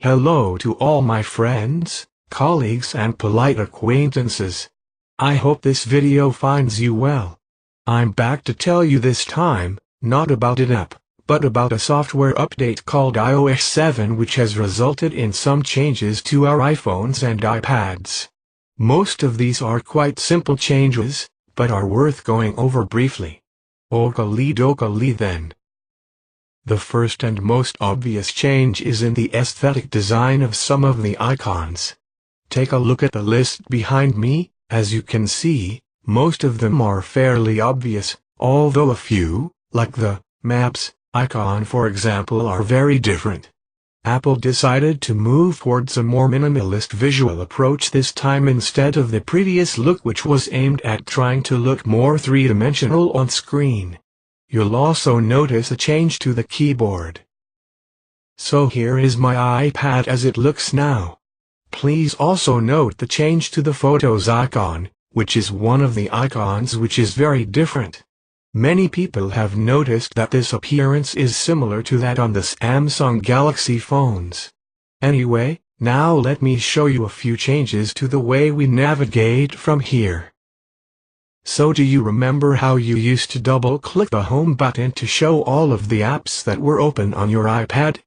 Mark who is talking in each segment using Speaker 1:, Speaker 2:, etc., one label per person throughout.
Speaker 1: Hello to all my friends, colleagues and polite acquaintances. I hope this video finds you well. I'm back to tell you this time, not about an app, but about a software update called iOS7 which has resulted in some changes to our iPhones and iPads. Most of these are quite simple changes, but are worth going over briefly. Okie then. The first and most obvious change is in the aesthetic design of some of the icons. Take a look at the list behind me. As you can see, most of them are fairly obvious, although a few, like the Maps icon for example, are very different. Apple decided to move towards a more minimalist visual approach this time instead of the previous look which was aimed at trying to look more three-dimensional on screen. You'll also notice a change to the keyboard. So here is my iPad as it looks now. Please also note the change to the Photos icon, which is one of the icons which is very different. Many people have noticed that this appearance is similar to that on the Samsung Galaxy phones. Anyway, now let me show you a few changes to the way we navigate from here. So do you remember how you used to double-click the home button to show all of the apps that were open on your iPad?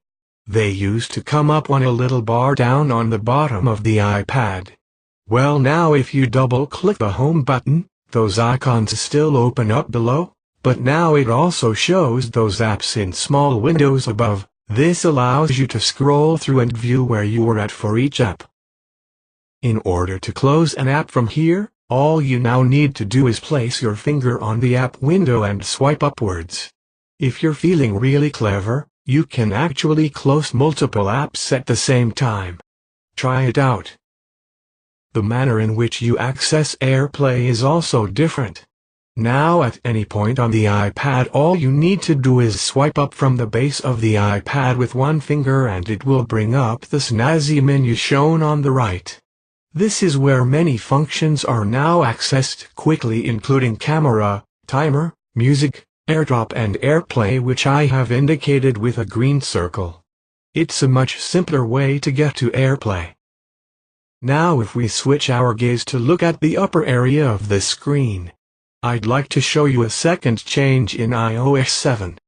Speaker 1: They used to come up on a little bar down on the bottom of the iPad. Well, now if you double-click the home button, those icons still open up below, but now it also shows those apps in small windows above. This allows you to scroll through and view where you were at for each app. In order to close an app from here, all you now need to do is place your finger on the app window and swipe upwards. If you're feeling really clever, you can actually close multiple apps at the same time. Try it out. The manner in which you access AirPlay is also different. Now at any point on the iPad all you need to do is swipe up from the base of the iPad with one finger and it will bring up the snazzy menu shown on the right. This is where many functions are now accessed quickly, including camera, timer, music, AirDrop and AirPlay, which I have indicated with a green circle. It's a much simpler way to get to AirPlay. Now if we switch our gaze to look at the upper area of the screen, I'd like to show you a second change in iOS 7.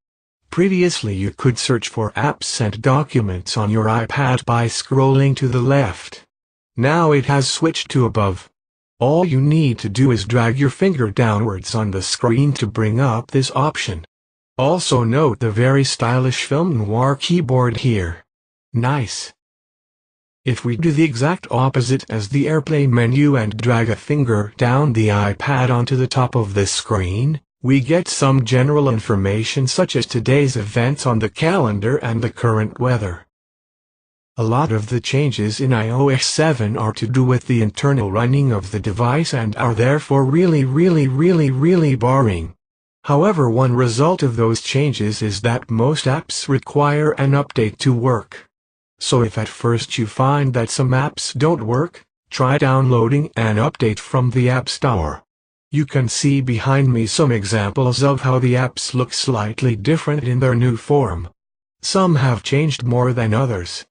Speaker 1: Previously you could search for apps and documents on your iPad by scrolling to the left. Now it has switched to above. All you need to do is drag your finger downwards on the screen to bring up this option. Also note the very stylish Film Noir keyboard here. Nice. If we do the exact opposite as the AirPlay menu and drag a finger down the iPad onto the top of the screen, we get some general information such as today's events on the calendar and the current weather. A lot of the changes in iOS 7 are to do with the internal running of the device and are therefore really boring. However, one result of those changes is that most apps require an update to work. So if at first you find that some apps don't work, try downloading an update from the App Store. You can see behind me some examples of how the apps look slightly different in their new form. Some have changed more than others.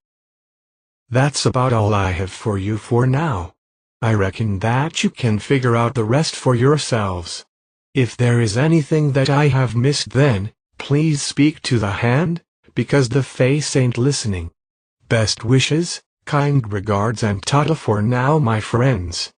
Speaker 1: That's about all I have for you for now. I reckon that you can figure out the rest for yourselves. If there is anything that I have missed, then please speak to the hand, because the face ain't listening. Best wishes, kind regards and ta-ta for now, my friends.